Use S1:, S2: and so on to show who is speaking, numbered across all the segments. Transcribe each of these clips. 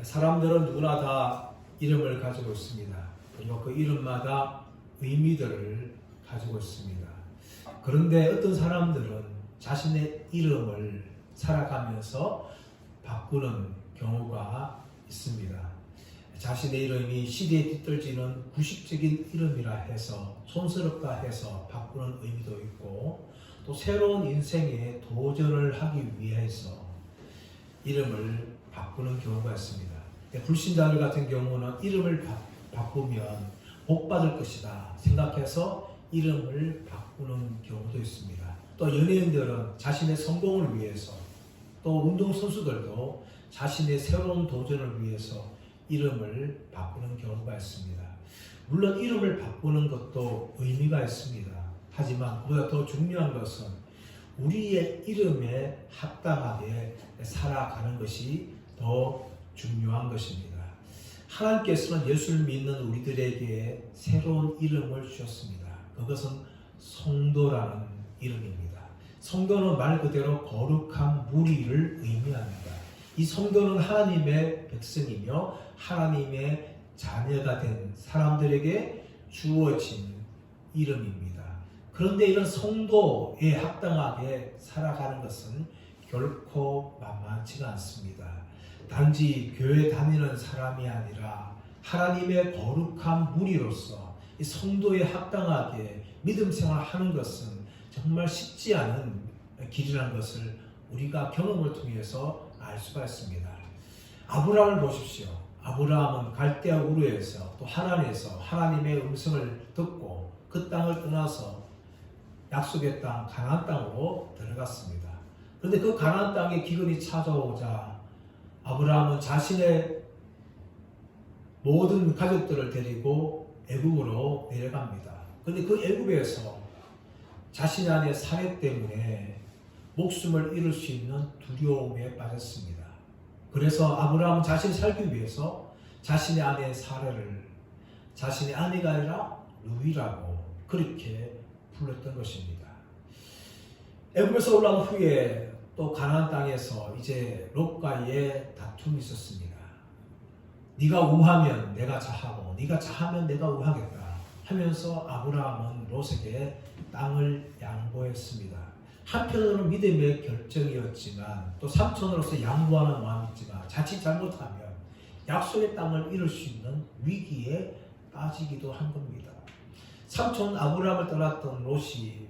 S1: 사람들은 누구나 다 이름을 가지고 있습니다. 그리고 그 이름마다 의미들을 가지고 있습니다. 그런데 어떤 사람들은 자신의 이름을 살아가면서 바꾸는 경우가 있습니다. 자신의 이름이 시대에 뒤떨어지는 구식적인 이름이라 해서 촌스럽다 해서 바꾸는 의미도 있고, 또 새로운 인생에 도전을 하기 위해서 이름을 바꾸는 경우가 있습니다. 불신자들 같은 경우는 이름을 바꾸면 복 받을 것이다 생각해서 이름을 바꾸는 경우도 있습니다. 또 연예인들은 자신의 성공을 위해서, 또 운동선수들도 자신의 새로운 도전을 위해서 이름을 바꾸는 경우가 있습니다. 물론 이름을 바꾸는 것도 의미가 있습니다. 하지만 그보다 더 중요한 것은 우리의 이름에 합당하게 살아가는 것이 더 중요한 것입니다. 하나님께서는 예수를 믿는 우리들에게 새로운 이름을 주셨습니다. 그것은 성도라는 이름입니다. 성도는 말 그대로 거룩한 무리를 의미합니다. 이 성도는 하나님의 백성이며 하나님의 자녀가 된 사람들에게 주어진 이름입니다. 그런데 이런 성도에 합당하게 살아가는 것은 결코 만만치가 않습니다. 단지 교회 다니는 사람이 아니라 하나님의 거룩한 무리로서 이 성도에 합당하게 믿음 생활하는 것은 정말 쉽지 않은 길이라는 것을 우리가 경험을 통해서 알 수가 있습니다. 아브라함을 보십시오. 아브라함은 갈대아 우르에서 또 하란에서 하나님의 음성을 듣고 그 땅을 떠나서 약속의 땅 가나안 땅으로 들어갔습니다. 그런데 그 가나안 땅에 기근이 찾아오자 아브라함은 자신의 모든 가족들을 데리고 애굽으로 내려갑니다. 그런데 그 애굽에서 자신 안에 사례 때문에 목숨을 잃을 수 있는 두려움에 빠졌습니다. 그래서 아브라함은 자신이 살기 위해서 자신의 아내의 사례를 자신의 아내가 아니라 루이라고 그렇게 불렀던 것입니다. 애굽에서 올라온 후에 또 가나안 땅에서 이제 롯과의 다툼이 있었습니다. 네가 우하면 내가 자하고 네가 자하면 내가 우하겠다 하면서 아브라함은 롯에게 땅을 양보했습니다. 한편으로는 믿음의 결정이었지만 또 삼촌으로서 양보하는 마음이지만 자칫 잘못하면 약속의 땅을 잃을 수 있는 위기에 빠지기도 한 겁니다. 삼촌 아브라함을 떠났던 롯이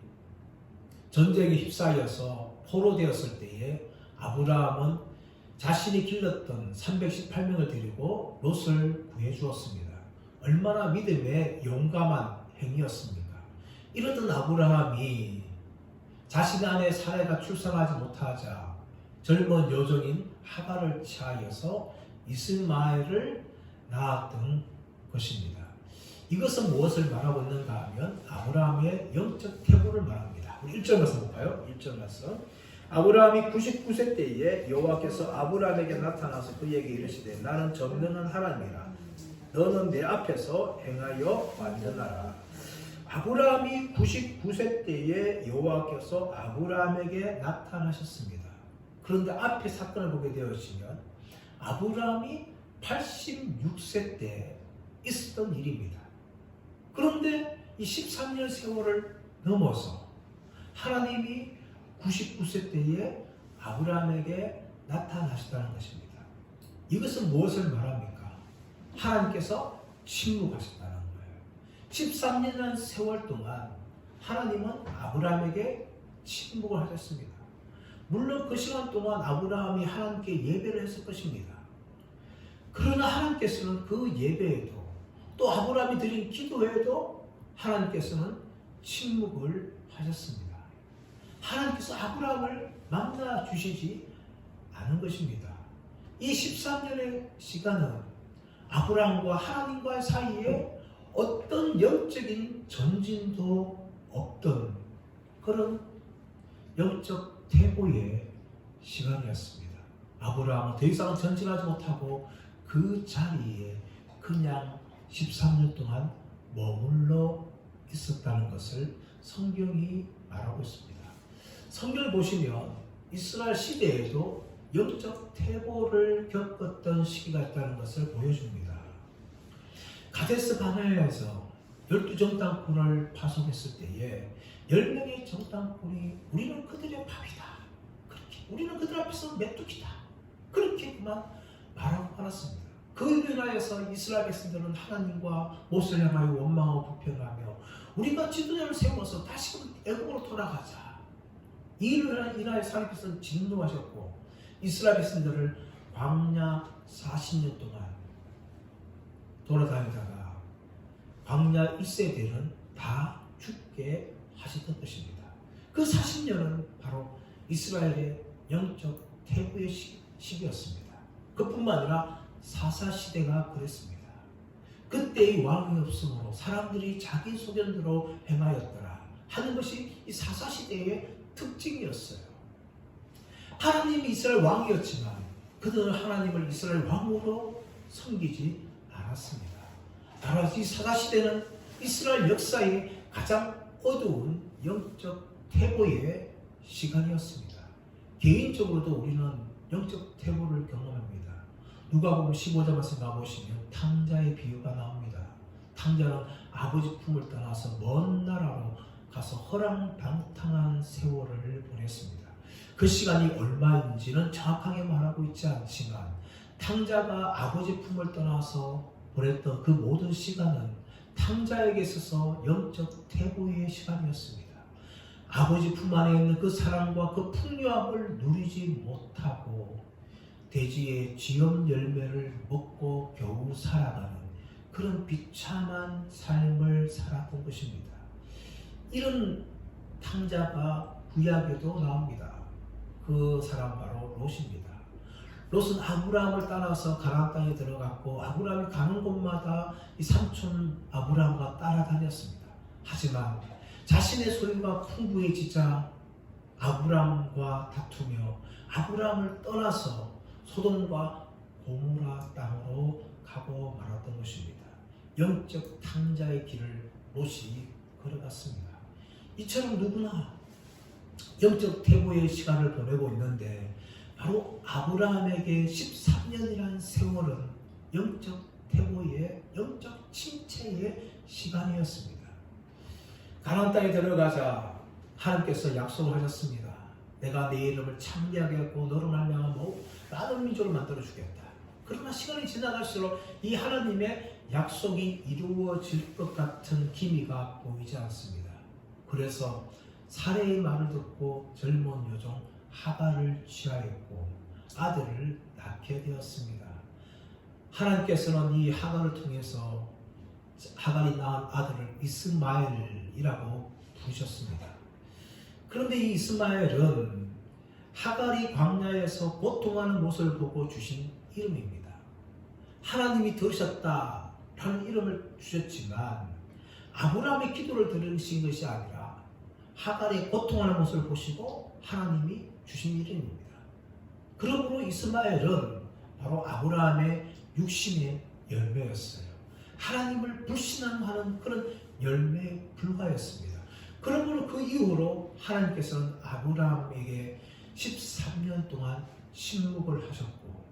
S1: 전쟁에 휩싸여서 포로되었을 때에 아브라함은 자신이 길렀던 318명을 데리고 롯을 구해주었습니다. 얼마나 믿음의 용감한 행위였습니까? 이러던 아브라함이 자신 안에 사례가 출산하지 못하자 젊은 여종인 하갈을 취하여서 이스마엘을 낳았던 것입니다. 이것은 무엇을 말하고 있는가 하면 아브라함의 영적 태고를 말합니다. 우리 1절 말씀 볼까요? 1절 말씀. 아브라함이 99세 때에 여호와께서 아브라함에게 나타나서 그에게 이르시되 나는 전능한 하나님이라 너는 내 앞에서 행하여 완전하라. 아브라함이 99세 때에 여호와께서 아브라함에게 나타나셨습니다. 그런데 앞에 사건을 보게 되어지면 아브라함이 86세 때 있었던 일입니다. 그런데 이 13년 세월을 넘어서 하나님이 99세 때에 아브라함에게 나타나셨다는 것입니다. 이것은 무엇을 말합니까? 하나님께서 침묵하셨다는 거예요. 13년이라는 세월 동안 하나님은 아브라함에게 침묵을 하셨습니다. 물론 그 시간 동안 아브라함이 하나님께 예배를 했을 것입니다. 그러나 하나님께서는 그 예배에도 또 아브라함이 드린 기도에도 하나님께서는 침묵을 하셨습니다. 하나님께서 아브라함을 만나 주시지 않은 것입니다. 이 13년의 시간은 아브라함과 하나님과의 사이에 어떤 영적인 전진도 없던 그런 영적 퇴보의 시간이었습니다. 아브라함은 더 이상 전진하지 못하고 그 자리에 그냥 13년 동안 머물러 있었다는 것을 성경이 말하고 있습니다. 성경을 보시면 이스라엘 시대에도 영적 퇴보를 겪었던 시기가 있다는 것을 보여줍니다. 가데스 바네아에서 12정탐꾼을 파송했을 때에 10명의 정탐꾼이 우리는 그들의 밥이다. 그렇게 우리는 그들 앞에서 메뚜기다. 그렇게 그만 말하고 말았습니다. 그로 인하여서 이스라엘 백성들은 하나님과 모세를 향하여 원망하고 불평하며 우리가 지도자를 세워서 다시금 애국으로 돌아가자. 이로 인하여서 하나님께서는 진노하셨고 이스라엘 백성들을 광야 40년 동안 돌아다니다가 광야 1세대는 다 죽게 하셨던 것입니다. 그 40년은 바로 이스라엘의 영적 퇴보의 시기였습니다. 그뿐만 아니라 사사시대가 그랬습니다. 그때의 왕이 없으므로 사람들이 자기 소견대로 행하였더라 하는 것이 이 사사시대의 특징이었어요. 하나님이 이스라엘 왕이었지만 그들은 하나님을 이스라엘 왕으로 섬기지 않았습니다. 바로 이 사사시대는 이스라엘 역사의 가장 어두운 영적 퇴보의 시간이었습니다. 개인적으로도 우리는 영적 퇴보를 경험합니다. 누가복음 15장 말씀 가보시면 탕자의 비유가 나옵니다. 탕자는 아버지 품을 떠나서 먼 나라로 가서 허랑방탕한 세월을 보냈습니다. 그 시간이 얼마인지는 정확하게 말하고 있지 않지만 탕자가 아버지 품을 떠나서 보냈던 그 모든 시간은 탕자에게 있어서 영적 퇴보의 시간이었습니다. 아버지 품 안에 있는 그 사랑과 그 풍요함을 누리지 못하고 대지의 지엄 열매를 먹고 겨우 살아가는 그런 비참한 삶을 살았던 것입니다. 이런 탕자가 구약에도 나옵니다. 그 사람 바로 롯입니다. 롯은 아브라함을 따라서 가나안 땅에 들어갔고 아브라함이 가는 곳마다 이 삼촌 아브라함과 따라다녔습니다. 하지만 자신의 소유가 풍부해지자 아브라함과 다투며 아브라함을 떠나서 소돔과 고모라 땅으로 가고 말았던 것입니다. 영적 탕자의 길을 롯이 걸어갔습니다. 이처럼 누구나 영적 퇴보의 시간을 보내고 있는데 바로 아브라함에게 13년이라는 세월은 영적 퇴보의 영적 침체의 시간이었습니다. 가나안 땅에 들어가자 하나님께서 약속을 하셨습니다. 내가 내 이름을 창대하게 하고 너로 말미암아 많은 민족을 만들어 주겠다. 그러나 시간이 지나갈수록 이 하나님의 약속이 이루어질 것 같은 기미가 보이지 않습니다. 그래서 사레의 말을 듣고 젊은 여종 하갈을 취하였고 아들을 낳게 되었습니다. 하나님께서는 이 하갈을 통해서 하갈이 낳은 아들을 이스마엘이라고 부르셨습니다. 그런데 이 이스마엘은 하갈이 광야에서 고통하는 모습을 보고 주신 이름입니다. 하나님이 들으셨다라는 이름을 주셨지만 아브라함의 기도를 들으신 것이 아니라 하갈의 고통하는 모습을 보시고 하나님이 주신 이름입니다. 그러므로 이스마엘은 바로 아브라함의 육신의 열매였어요. 하나님을 불신하는 그런 열매에 불과했습니다. 그러므로 그 이후로 하나님께서는 아브라함에게 13년 동안 침묵을 하셨고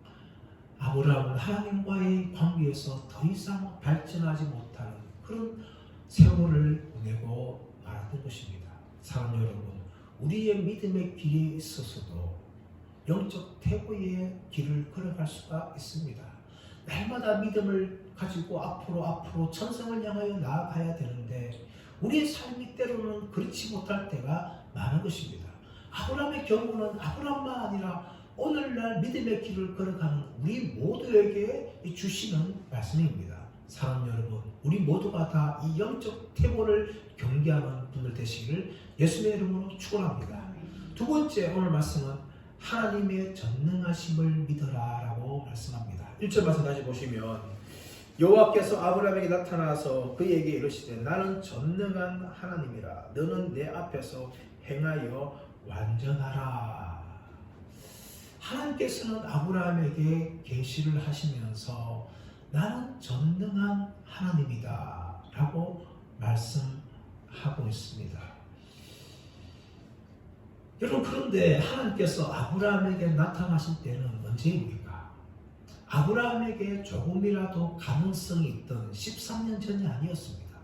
S1: 아브라함은 하나님과의 관계에서 더 이상 발전하지 못하는 그런 세월을 보내고 말았던 것입니다. 사랑하는 여러분, 우리의 믿음의 길에 있어서도 영적 퇴보의 길을 걸어갈 수가 있습니다. 날마다 믿음을 가지고 앞으로 천성을 향하여 나아가야 되는데 우리의 삶이 때로는 그렇지 못할 때가 많은 것입니다. 아브라함의 경우는 아브라함만 아니라 오늘날 믿음의 길을 걸어가는 우리 모두에게 주시는 말씀입니다. 사랑하는 여러분, 우리 모두가 다 이 영적 퇴보를 경계하는 분들 되시기를 예수님의 이름으로 축원합니다. 두 번째 오늘 말씀은 하나님의 전능하심을 믿어라 라고 말씀합니다. 1절 말씀 다시 보시면 여호와께서 아브라함에게 나타나서 그에게 이르시되 나는 전능한 하나님이라 너는 내 앞에서 행하여 완전하라. 하나님께서는 아브라함에게 계시를 하시면서 나는 전능한 하나님이다 라고 말씀하고 있습니다. 여러분, 그런데 하나님께서 아브라함에게 나타나신 때는 언제입니까? 아브라함에게 조금이라도 가능성이 있던 13년 전이 아니었습니다.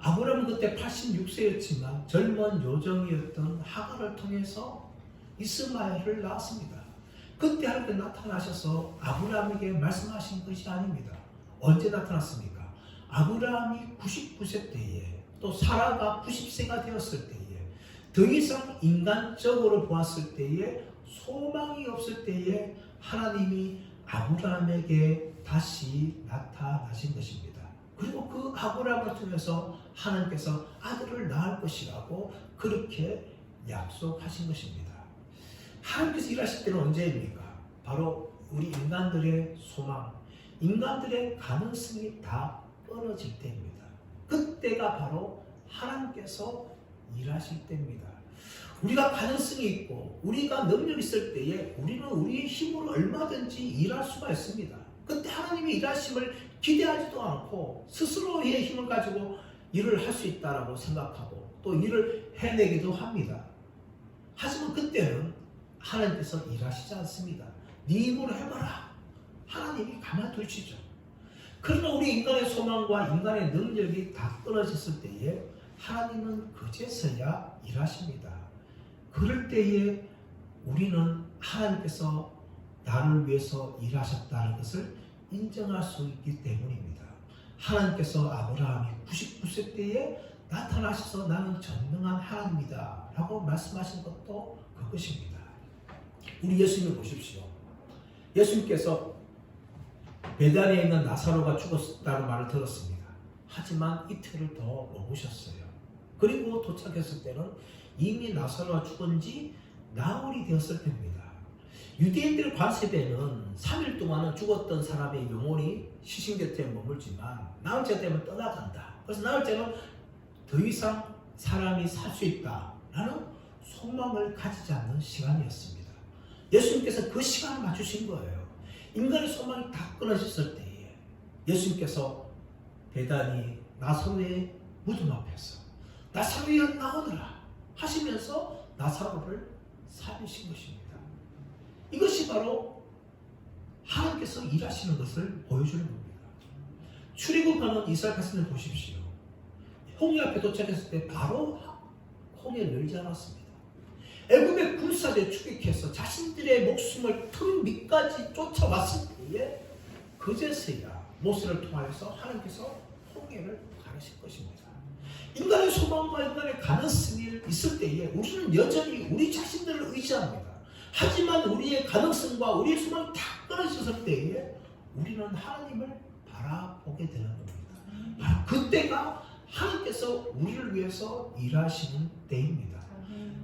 S1: 아브라함은 그때 86세였지만 젊은 요정이었던 하갈을 통해서 이스마엘을 낳았습니다. 그때 하나님께 나타나셔서 아브라함에게 말씀하신 것이 아닙니다. 언제 나타났습니까? 아브라함이 99세 때에, 또 사라가 90세가 되었을 때에, 더 이상 인간적으로 보았을 때에 소망이 없을 때에 하나님이 아브라함에게 다시 나타나신 것입니다. 그리고 그 아브라함을 통해서 하나님께서 아들을 낳을 것이라고 그렇게 약속하신 것입니다. 하나님께서 일하실 때는 언제입니까? 바로 우리 인간들의 소망, 인간들의 가능성이 다 끊어질 때입니다. 그때가 바로 하나님께서 일하실 때입니다. 우리가 가능성이 있고 우리가 능력이 있을 때에 우리는 우리의 힘으로 얼마든지 일할 수가 있습니다. 그때 하나님의 일하심을 기대하지도 않고 스스로의 힘을 가지고 일을 할 수 있다라고 생각하고 또 일을 해내기도 합니다. 하지만 그때는 하나님께서 일하시지 않습니다. 네 힘으로 해봐라. 하나님이 가만두시죠. 그러나 우리 인간의 소망과 인간의 능력이 다 끊어졌을 때에 하나님은 그제서야 일하십니다. 그럴 때에 우리는 하나님께서 나를 위해서 일하셨다는 것을 인정할 수 있기 때문입니다. 하나님께서 아브라함이 99세 때에 나타나셔서 나는 전능한 하나님이다 라고 말씀하신 것도 그것입니다. 우리 예수님을 보십시오. 예수님께서 베다니에 있는 나사로가 죽었다는 말을 들었습니다. 하지만 이틀을 더 머무셨어요. 그리고 도착했을 때는 이미 나사로가 죽은 지 나흘이 되었을 때입니다. 유대인들 관습에는 3일 동안은 죽었던 사람의 영혼이 시신 곁에 머물지만 나흘째 되면 떠나간다. 그래서 나흘째는 더 이상 사람이 살 수 있다라는 소망을 가지지 않는 시간이었습니다. 예수님께서 그 시간을 맞추신 거예요. 인간의 소망이 다 끊어졌을 때에 예수님께서 베다니 나사로의 무덤 앞에서 나사로야 나오너라 하시면서 나사로를 살리신 것입니다. 이것이 바로 하나님께서 일하시는 것을 보여주는 겁니다. 출애굽하는 이스라엘 백성을 보십시오. 홍해 앞에 도착했을 때 바로 홍해를 열지 않았습니다. 애굽의 군사들이 추격해서 자신들의 목숨을 틈 밑까지 쫓아왔을 때에 그제서야 모세를 통하여서 하나님께서 홍해를 가르칠 것입니다. 인간의 소망과 인간의 가능성이 있을 때에 우리는 여전히 우리 자신들을 의지합니다. 하지만 우리의 가능성과 우리의 소망이 다 끊어졌을 때에 우리는 하나님을 바라보게 되는 겁니다. 바로 그때가 하나님께서 우리를 위해서 일하시는 때입니다.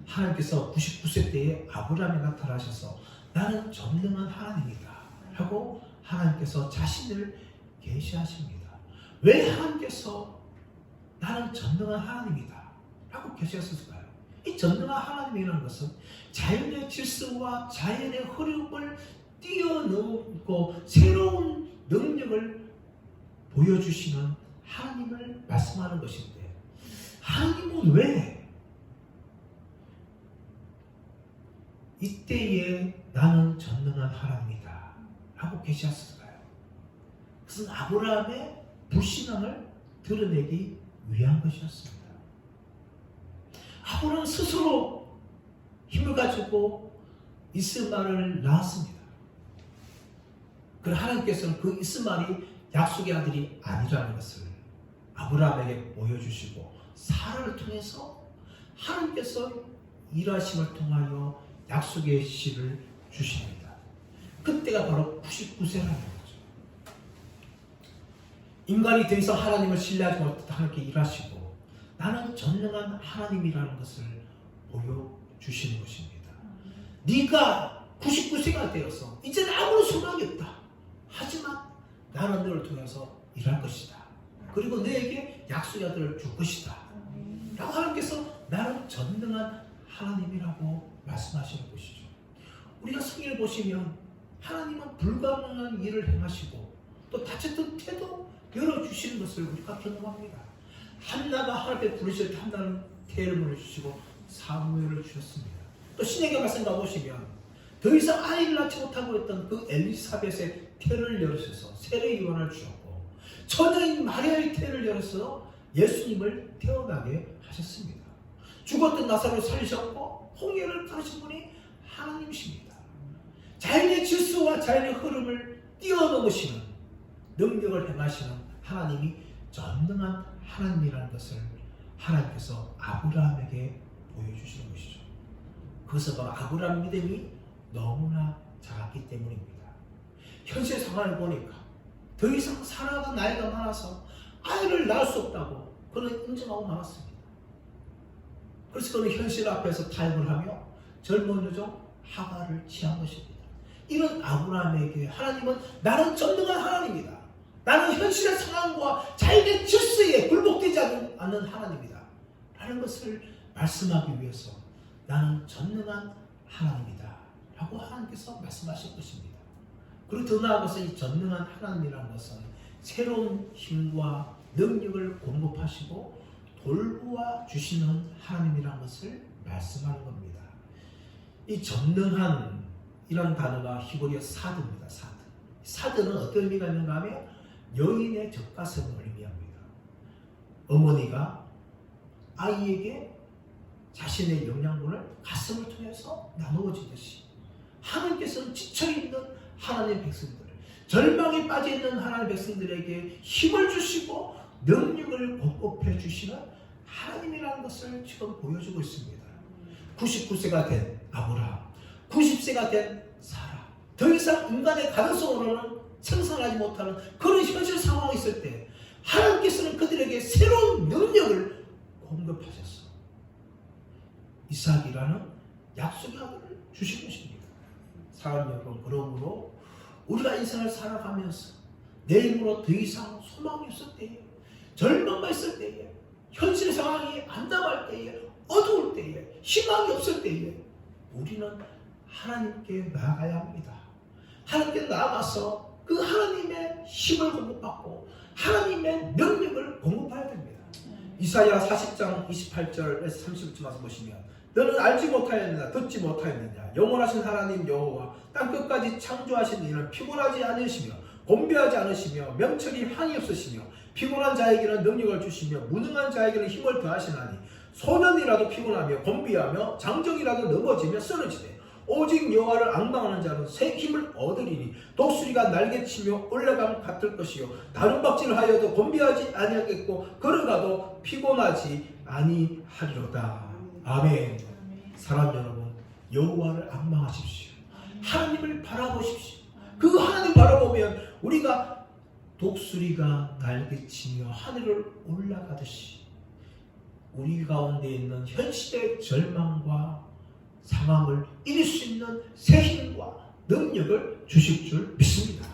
S1: 하나님께서 99세 때에 아브라함에 나타나셔서 나는 전능한 하나님이다 하고 하나님께서 자신을 계시하십니다. 왜 하나님께서 나는 전능한 하나님이다 라고 계시하셨을까요? 이 전능한 하나님이라는 것은 자연의 질서와 자연의 흐름을 뛰어넘고 새로운 능력을 보여주시는 하나님을 말씀하는 것인데 하나님은 왜 이때에 나는 전능한 하나님이다 라고 계시하셨을까요? 그것은 아브라함의 불신앙을 드러내기 위한 것이었습니다. 아브라함은 스스로 힘을 가지고 이스마엘을 낳았습니다. 그러나 하나님께서는 그 이스마엘이 약속의 아들이 아니라는 것을 아브라함에게 보여주시고 사라를 통해서 하나님께서 일하심을 통하여 약속의 씨를 주십니다. 그때가 바로 99세라는 거죠. 인간이 더 이상 하나님을 신뢰하지 못해 하나님께 일하시고 나는 전능한 하나님이라는 것을 보여주시는 것입니다. 네가 99세가 되어서 이제는 아무런 소망이 없다. 하지만 나는 너를 통해서 일할 것이다. 그리고 너에게 약속의 아들을 줄 것이다. 라고 하나님께서 나는 전능한 하나님이라고 말씀하시는 것이죠. 우리가 성경을 보시면 하나님은 불가능한 일을 행하시고 또 다쳤던 태도 열어주시는 것을 우리가 경험합니다. 한나가 하나님께 부르실 때 한나는 태를 보내주시고 사무엘을 주셨습니다. 또 신약의 말씀 가보시면 더 이상 아이를 낳지 못하고 있던 그 엘리사벳의 태를 열으셔서 세례 요한을 주셨고 처녀인 마리아의 태를 열어서 예수님을 태어나게 하셨습니다. 죽었던 나사로를 살리셨고 홍해를 가르신 분이 하나님이십니다. 자연의 질서와 자연의 흐름을 뛰어넘으시는 능력을 행하시는 하나님이 전능한 하나님이라는 것을 하나님께서 아브라함에게 보여주시는 것이죠. 그것은 바로 아브라함 믿음이 너무나 작았기 때문입니다. 현실 상황을 보니까 더 이상 사라가 나이가 많아서 아이를 낳을 수 없다고 그는 인정하고 말았습니다. 그래서 그는 현실 앞에서 타협을 하며 젊은 여종 하가를 취한 것입니다. 이런 아브라함에게 하나님은 나는 전능한 하나님이다. 나는 현실의 상황과 자연의 질서에 굴복되지 않는 하나님이다. 라는 것을 말씀하기 위해서 나는 전능한 하나님이다. 라고 하나님께서 말씀하실 것입니다. 그리고 더 나아가서 이 전능한 하나님이라는 것은 새로운 힘과 능력을 공급하시고 돌보아 주시는 하나님이라는 것을 말씀하는 겁니다. 이 전능한 이라는 단어가 히브리어 사드입니다. 사드는 어떤 의미가 있는가 하면 여인의 젖가슴을 의미합니다. 어머니가 아이에게 자신의 영양분을 가슴을 통해서 나누어 주듯이 하나님께서는 지쳐있는 하나님의 백성들, 절망에 빠져있는 하나님의 백성들에게 힘을 주시고 능력을 공급해 주시는 하나님이라는 것을 지금 보여주고 있습니다. 99세가 된 아브라함, 90세가 된 사라, 더 이상 인간의 가능성으로는 생산하지 못하는 그런 현실 상황이 있을 때 하나님께서는 그들에게 새로운 능력을 공급하셨어. 이삭이라는 약속의 아들을 주신 것입니다. 사람 여러분, 그러므로 우리가 인생을 살아가면서 내 힘으로 더 이상 소망이 없을 때에, 절망만 있을 때에, 현실 상황이 안담할 때에, 어두울 때에, 희망이 없을 때에 우리는 하나님께 나아가야 합니다. 하나님께 나아가서 그 하나님의 힘을 공급받고 하나님의 능력을 공급해야 됩니다. 이사야 40장 28절에서 30절 말씀 보시면 너는 알지 못하였느냐 듣지 못하였느냐 영원하신 하나님 여호와 땅끝까지 창조하신 이는 피곤하지 않으시며 곤비하지 않으시며 명철이 한이 없으시며 피곤한 자에게는 능력을 주시며 무능한 자에게는 힘을 더하시나니 소년이라도 피곤하며 곤비하며 장정이라도 넘어지며 쓰러지되 오직 여호와를 앙망하는 자는 새 힘을 얻으리니 독수리가 날개치며 올라감 같을 것이요 다른 박질을 하여도 곤비하지 아니하겠고 걸어가도 피곤하지 아니하리로다. 아멘. 사랑 여러분, 여호와를 앙망하십시오. 하나님을 바라보십시오. 그 하나님 바라보면 우리가 독수리가 날개치며 하늘을 올라가듯이 우리 가운데 있는 현실의 절망과 상황을 이길 수 있는 새 힘과 능력을 주실 줄 믿습니다.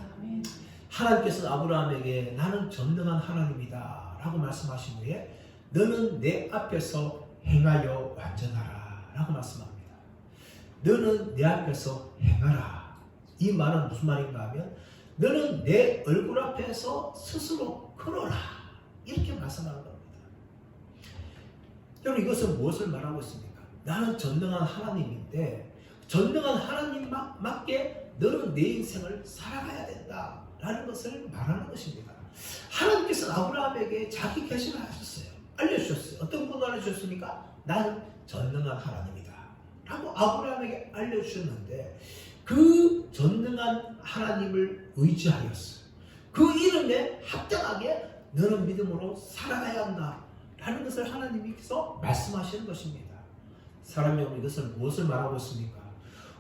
S1: 하나님께서는 아브라함에게 나는 전능한 하나님이다 라고 말씀하신 후에 너는 내 앞에서 행하여 완전하라 라고 말씀합니다. 너는 내 앞에서 행하라. 이 말은 무슨 말인가 하면 너는 내 얼굴 앞에서 스스로 걸어라 이렇게 말씀하는 겁니다. 여러분, 이것은 무엇을 말하고 있습니까? 나는 전능한 하나님인데 전능한 하나님 맞게 너는 내 인생을 살아가야 된다 라는 것을 말하는 것입니다. 하나님께서는 아브라함에게 자기 계시를 하셨어요. 알려주셨어요. 어떤 분을 알려주셨습니까? 나는 전능한 하나님이다 라고 아브라함에게 알려주셨는데 그 전능한 하나님을 의지하였어요. 그 이름에 합당하게 너는 믿음으로 살아가야 한다 라는 것을 하나님께서 말씀하시는 것입니다. 사람 여러분, 이것을 무엇을 말하고 있습니까?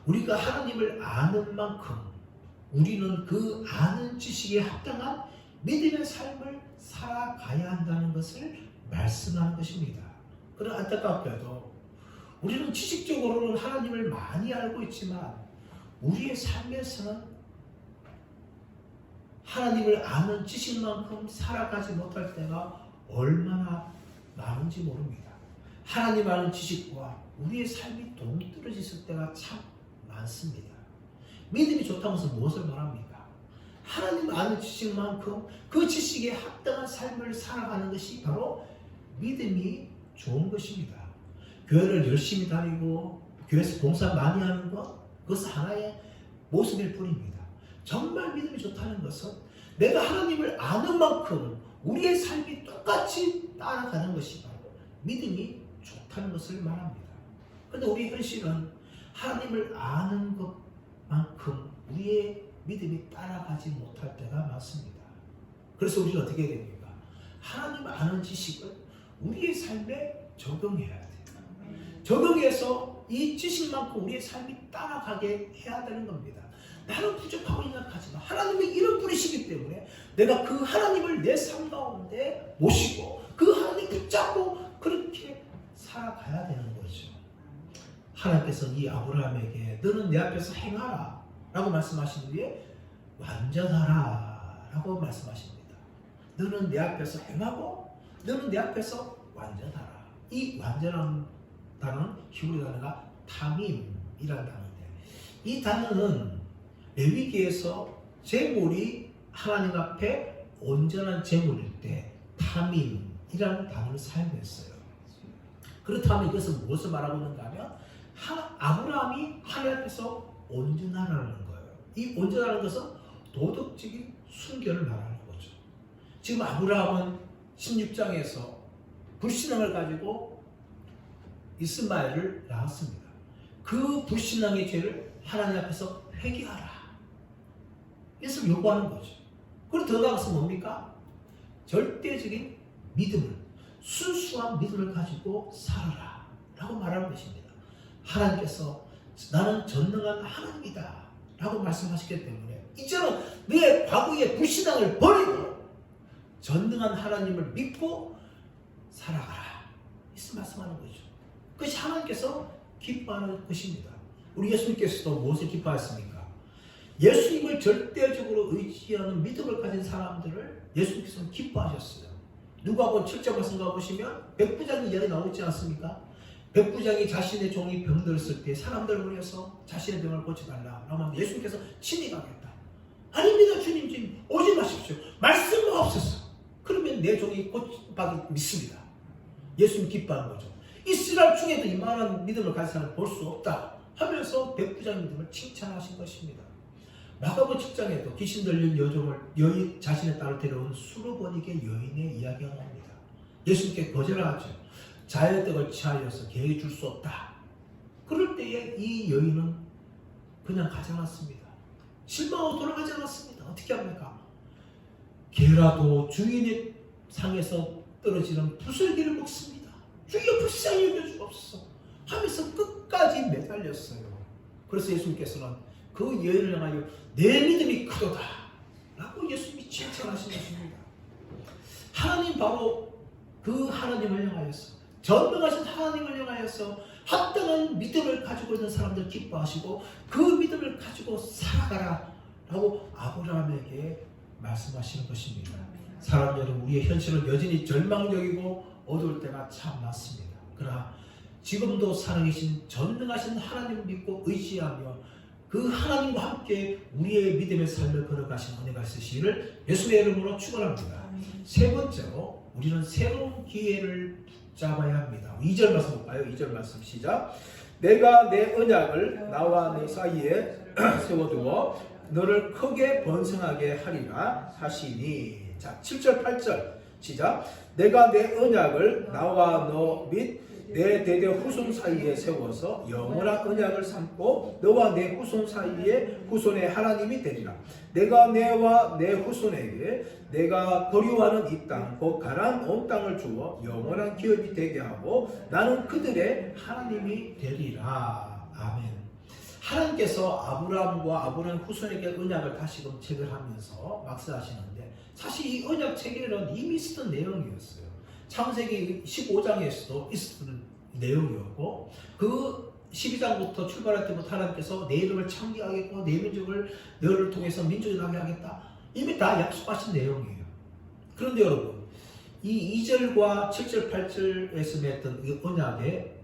S1: 우리가 하나님을 아는 만큼 우리는 그 아는 지식에 합당한 믿음의 삶을 살아가야 한다는 것을 말씀하는 것입니다. 그러나 안타깝게도 우리는 지식적으로는 하나님을 많이 알고 있지만 우리의 삶에서는 하나님을 아는 지식만큼 살아가지 못할 때가 얼마나 많은지 모릅니다. 하나님 아는 지식과 우리의 삶이 동떨어질 때가 참 많습니다. 믿음이 좋다는 것은 무엇을 말합니까? 하나님 아는 지식만큼 그 지식에 합당한 삶을 살아가는 것이 바로 믿음이 좋은 것입니다. 교회를 열심히 다니고 교회에서 봉사 많이 하는 것, 그것은 하나의 모습일 뿐입니다. 정말 믿음이 좋다는 것은 내가 하나님을 아는 만큼 우리의 삶이 똑같이 따라가는 것이 바로 믿음이 좋다는 것을 말합니다. 그런데 우리 현실은 하나님을 아는 것만큼 우리의 믿음이 따라가지 못할 때가 많습니다. 그래서 우리는 어떻게 해야 됩니까? 하나님 아는 지식을 우리의 삶에 적용해야 돼요. 적용해서 이 지식만큼 우리의 삶이 따라가게 해야 되는 겁니다. 나는 부족하고 연약하지만 하나님이 이런 분이시기 때문에 내가 그 하나님을 내 삶 가운데 모시고 그 하나님 붙잡고 그렇게 살아가야 되는 거죠. 하나님께서 이 아브라함에게 너는 내 앞에서 행하라 라고 말씀하신 뒤에 완전하라 라고 말씀하십니다. 너는 내 앞에서 행하고 너는 내 앞에서 완전하라. 이 완전한 단어는 히브리 단어가 타밈이라는 단어인데 이 단어는 레위기에서 제물이 하나님 앞에 온전한 제물일 때 타밈이라는 단어를 사용했어요. 그렇다면 이것은 무엇을 말하고 있는가 하면 아브라함이 하나님 앞에서 온전하라는 거예요. 이 온전하는 것은 도덕적인 순결을 말하는 거죠. 지금 아브라함은 16장에서 불신앙을 가지고 이스마엘을 낳았습니다. 그 불신앙의 죄를 하나님 앞에서 회개하라. 이것을 요구하는 거죠. 그리고 더 나아가서 뭡니까? 절대적인 믿음을, 순수한 믿음을 가지고 살아라 라고 말하는 것입니다. 하나님께서 나는 전능한 하나님이다 라고 말씀하셨기 때문에 이제는 내 과거의 불신앙을 버리고 전능한 하나님을 믿고 살아가라. 이렇게 말씀하는 거죠. 그것이 하나님께서 기뻐하는 것입니다. 우리 예수님께서도 무엇을 기뻐하셨습니까? 예수님을 절대적으로 의지하는 믿음을 가진 사람들을 예수님께서는 기뻐하셨어요. 누가복음 7장 말씀 가보시면 백부장 이야기 나오지 않습니까? 백부장이 자신의 종이 병들었을 때 사람들 모여서 자신의 병을 고쳐달라 라고 하면 예수님께서 친히 가겠다. 아닙니다 주님, 지금 오지 마십시오. 말씀만 없었어. 그러면 내 종이 고쳐받기 믿습니다. 예수님 기뻐하는 거죠. 이스라엘 중에도 이만한 믿음을 가진 사람을 볼 수 없다 하면서 백부장 믿음을 칭찬하신 것입니다. 마가복음 7장에도 귀신 들린 여인 자신의 딸을 데려온 수르보니게 여인의 이야기가 나옵니다. 예수님께 거절하죠. 자연의 떡을 취하여서 개에게 줄 수 없다. 그럴 때에 이 여인은 그냥 가지 않았습니다. 실망하고 돌아가지 않았습니다. 어떻게 합니까? 개라도 주인의 상에서 떨어지는 부슬기를 먹습니다. 주여 불쌍히 여겨주옵소서 하면서 끝까지 매달렸어요. 그래서 예수님께서는 그 여인을 향하여 내 믿음이 크도다 라고 예수님이 칭찬하신 것입니다. 하나님 바로 그 하나님을 향하여서 전능하신 하나님을 향하여서 합당한 믿음을 가지고 있는 사람들 기뻐하시고 그 믿음을 가지고 살아가라 라고 아브라함에게 말씀하시는 것입니다. 사람 여러분, 우리의 현실은 여전히 절망적이고 어두울 때가 참 많습니다. 그러나 지금도 살아계신 전능하신 하나님을 믿고 의지하며 그 하나님과 함께 우리의 믿음의 삶을 걸어가신 은혜가 있으시기를 예수의 이름으로 축원합니다. 세 번째로 우리는 새로운 기회를 붙잡아야 합니다. 2절 말씀 볼까요? 2절 말씀 시작. 내가 내 언약을 나와 너 사이에 세워두어 너를 크게 번성하게 하리라 하시니. 자, 7절 8절 시작. 내가 내 언약을 나와 너 및 내 대대 후손 사이에 세워서 영원한 언약을 삼고 너와 내 후손 사이에 후손의 하나님이 되리라. 내가 내와 내 후손에게 내가 거류하는 이 땅 곧 가나안 온 땅을 주어 영원한 기업이 되게 하고 나는 그들의 하나님이 되리라. 아멘. 하나님께서 아브라함과 아브라함 후손에게 언약을 다시금 체결하면서 막스하시는데 사실 이 언약 체결은 이미 있었던 내용이었어요. 창세기 15장에서도 있었던 내용이었고 그 12장부터 출발할 때부터 하나님께서 내 이름을 창대하겠고 내 민족을 너를 통해서 민족이 나게 하겠다. 이미 다 약속하신 내용이에요. 그런데 여러분 이 2절과 7절 8절에서 맺던 이 언약에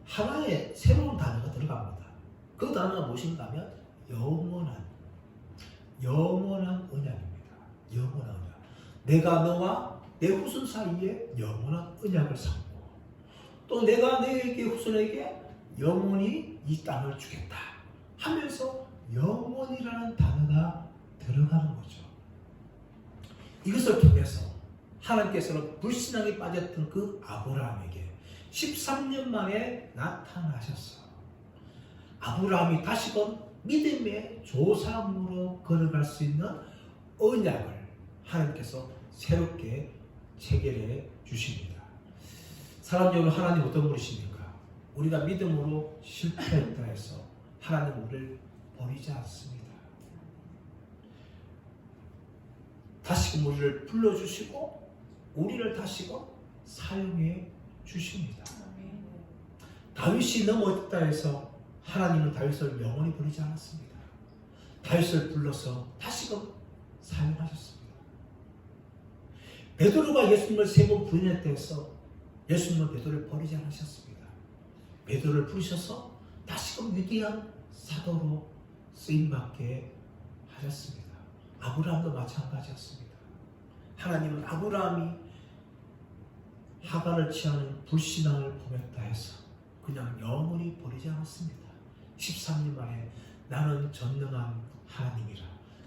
S1: 하나의 새로운 단어가 들어갑니다. 그 단어가 무엇인가 하면 영원한 언약입니다. 영원한 언약. 내가 너와 내 후손 사이에 영원한 언약을 삼고 또 내가 내 후손에게 영원히 이 땅을 주겠다 하면서 영원이라는 단어가 들어가는 거죠. 이것을 통해서 하나님께서는 불신앙에 빠졌던 그 아브라함에게 13년 만에 나타나셨어. 아브라함이 다시금 믿음의 조상으로 걸어갈 수 있는 언약을 하나님께서 새롭게 체결해 주십니다. 사랑하는 여러분, 하나님 어떤 분이십니까? 우리가 믿음으로 실패했다 해서 하나님 우리를 버리지 않습니다. 다시금 우리를 불러주시고 우리를 다시금 사용해 주십니다. 다윗이 넘어졌다 해서 하나님은 다윗을 영원히 버리지 않았습니다. 다윗을 불러서 다시금 사용하셨습니다. 베드로가 예수님을 3번 부인했다 해서 예수님은 베드로를 버리지 않으셨습니다. 베드로를 부르셔서 다시금 위대한 사도로 쓰임받게 하셨습니다. 아브라함도 마찬가지였습니다. 하나님은 아브라함이 하간을 취하는 불신앙을 범했다 해서 그냥 영원히 버리지 않았습니다. 13년 만에 나는 전능한 하나님이라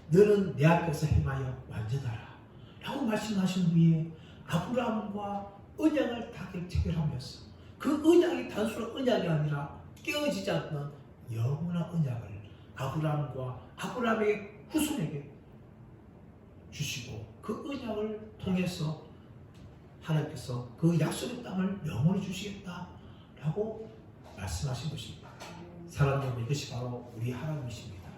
S1: 너는 내 앞에서 행하여 완전하라 라고 말씀하신 후에 아브라함과 언약을 다 체결하면서 그 언약이 단순한 언약이 아니라 깨어지지 않는 영원한 언약을 아브라함과 아브라함의 후손에게 주시고 그 언약을 통해서 하나님께서 그 약속의 땅을 영원히 주시겠다라고 말씀하신 것입니다. 사랑하는 여러분, 이것이 바로 우리 하나님이십니다.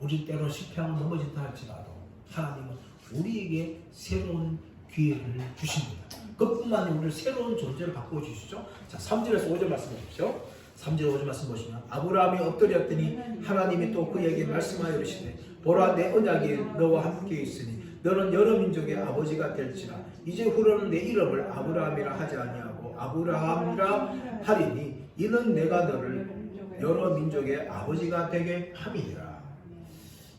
S1: 우리 때로 실패하고 넘어진다 할지라도 하나님은 우리에게 새로운 기회를 주십니다. 그뿐만 아니라 우리를 새로운 존재를 바꾸어 주시죠. 자, 3절에서 5절 말씀 보십시오. 3절 5절 말씀 보시면 아브라함이 엎드렸더니 하나님이 또 그에게 말씀하여 이르시되 보라 내 언약이 너와 함께 있으니 너는 여러 민족의 아버지가 될지라 이제 후로는 내 이름을 아브라함이라 하지 아니하고 아브라함이라 하리니 이는 내가 너를 여러 민족의 아버지가 되게 함이니라.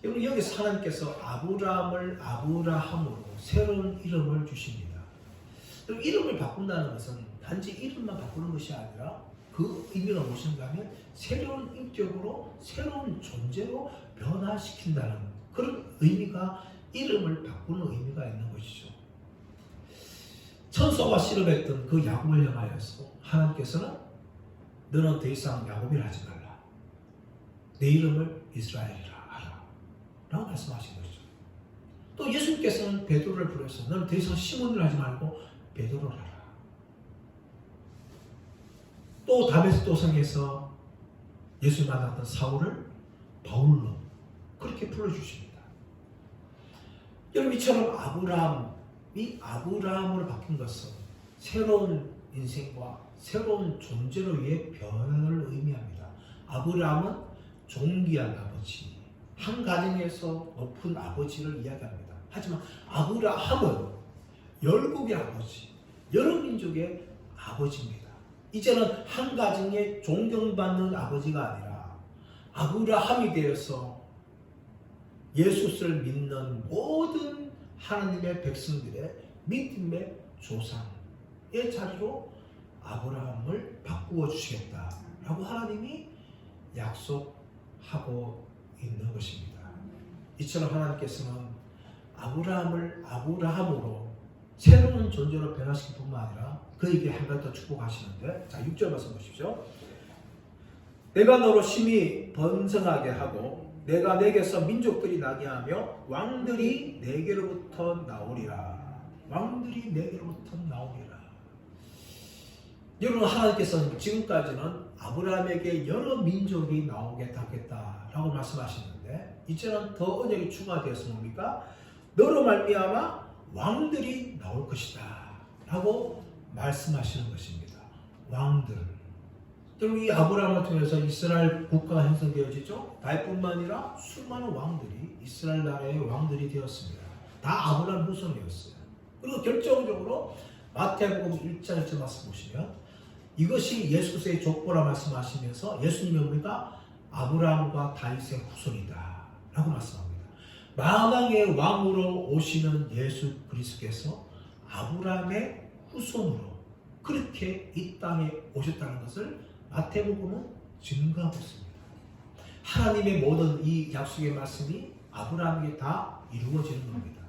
S1: 여러분, 여기서 하나님께서 아브라함을 아브라함으로 새로운 이름을 주십니다. 이름을 바꾼다는 것은 단지 이름만 바꾸는 것이 아니라 그 의미가 무엇인가 하면 새로운 인격으로 새로운 존재로 변화시킨다는 그런 의미가 이름을 바꾸는 의미가 있는 것이죠. 천사와 씨름했던 그 야곱을 향하여서 하나님께서는 너는 더 이상 야곱이라 하지 말라. 내 이름을 이스라엘이라 하라. 라고 말씀하신 것이죠. 또 예수님께서는 베드로를 불러서 너는 더 이상 시몬이라 하지 말고 베드로라 하라. 또 다메섹 도성에서 예수를 만났던 사울을 바울로 그렇게 불러주십니다. 여러분, 이처럼 아브라함이 아브라함으로 바뀐 것은 새로운 인생과 새로운 존재로 위해 변화를 의미합니다. 아브라함은 존귀한 아버지, 한 가정에서 높은 아버지를 이야기합니다. 하지만 아브라함은 열국의 아버지, 여러 민족의 아버지입니다. 이제는 한 가정에 존경받는 아버지가 아니라 아브라함이 되어서 예수를 믿는 모든 하나님의 백성들의 믿음의 조상의 자리로 아브라함을 바꾸어 주시겠다라고 하나님이 약속하고 있는 것입니다. 이처럼 하나님께서는 아브라함을 아브라함으로 새로운 존재로 변화시킬 뿐만 아니라 그에게 한 가지 더 축복하시는데, 자 6절 말씀 보십시오. 내가 너로 심히 번성하게 하고 내가 내게서 민족들이 나게 하며 왕들이 내게로부터 나오리라. 왕들이 내게로부터 나오리라. 여러분, 하나님께서는 지금까지는 아브라함에게 여러 민족이 나오게 하겠다라고 말씀하시는데 이제는 더 언약이 추가되어서 뭡니까? 너로 말미암아 왕들이 나올 것이다 라고 말씀하시는 것입니다. 왕들. 여러분, 이 아브라함을 통해서 이스라엘 국가가 형성되어지죠. 다윗뿐만 아니라 수많은 왕들이 이스라엘 나라의 왕들이 되었습니다. 다 아브라함 후손이었어요. 그리고 결정적으로 마태복음 1장 1절 말씀 보시면 이것이 예수의 족보라 말씀하시면서 예수님이 뭡니까? 아브라함과 다윗의 후손이다 라고 말씀합니다. 만왕의 왕으로 오시는 예수 그리스도께서 아브라함의 후손으로 그렇게 이 땅에 오셨다는 것을 마태복음은 증가하고 있습니다. 하나님의 모든 이 약속의 말씀이 아브라함에게 다 이루어지는 겁니다.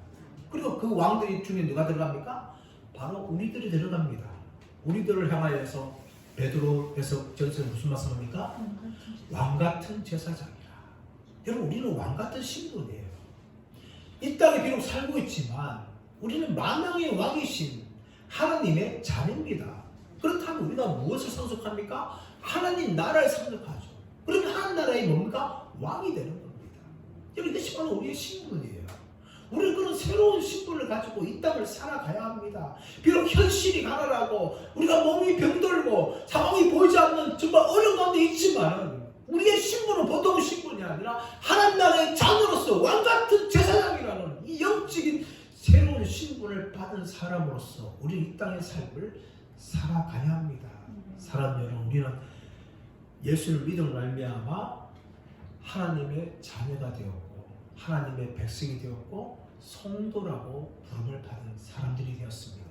S1: 그리고 그 왕들 중에 누가 들어갑니까? 바로 우리들이 들어갑니다. 우리들을 향하여서 베드로에서 전서 무슨 말씀합니까? 왕같은 제사장이라. 여러분, 우리는 왕같은 신분이에요. 이 땅에 비록 살고 있지만 우리는 만왕의 왕이신 하나님의 자녀입니다. 그렇다면 우리가 무엇을 상속합니까? 하나님 나라를 상속하죠. 그러면 하나님 나라의 뭡니까? 왕이 되는 겁니다. 여러분, 이것이 바로 우리의 신분이에요. 우리는 그런 새로운 신분을 가지고 이 땅을 살아가야 합니다. 비록 현실이 가난하고 우리가 몸이 병들고 상황이 보이지 않는 정말 어려운 가운데 있지만 우리의 신분은 보통 신분이 아니라 하나님 나라의 자녀로서 왕같은 제사장이라는 이 영적인 새로운 신분을 받은 사람으로서 우리 이 땅의 삶을 살아가야 합니다. 사람 여러분, 우리는 예수를 믿음으로 말미암아 하나님의 자녀가 되었고 하나님의 백성이 되었고 성도라고 부름을 받은 사람들이 되었습니다.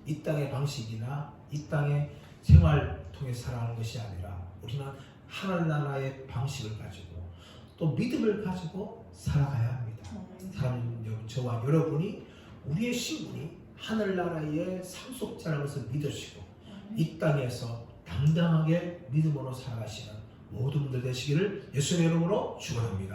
S1: 이 땅의 방식이나 이 땅의 생활 통해 살아가는 것이 아니라 우리는 하나님 나라의 방식을 가지고 또 믿음을 가지고 살아가야 합니다. 사랑하는 여러분, 저와 여러분이 우리의 신분이 하늘나라의 상속자라는 것을 믿으시고 이 땅에서 당당하게 믿음으로 살아가시는 모든 분들 되시기를 예수님의 이름으로 축원합니다.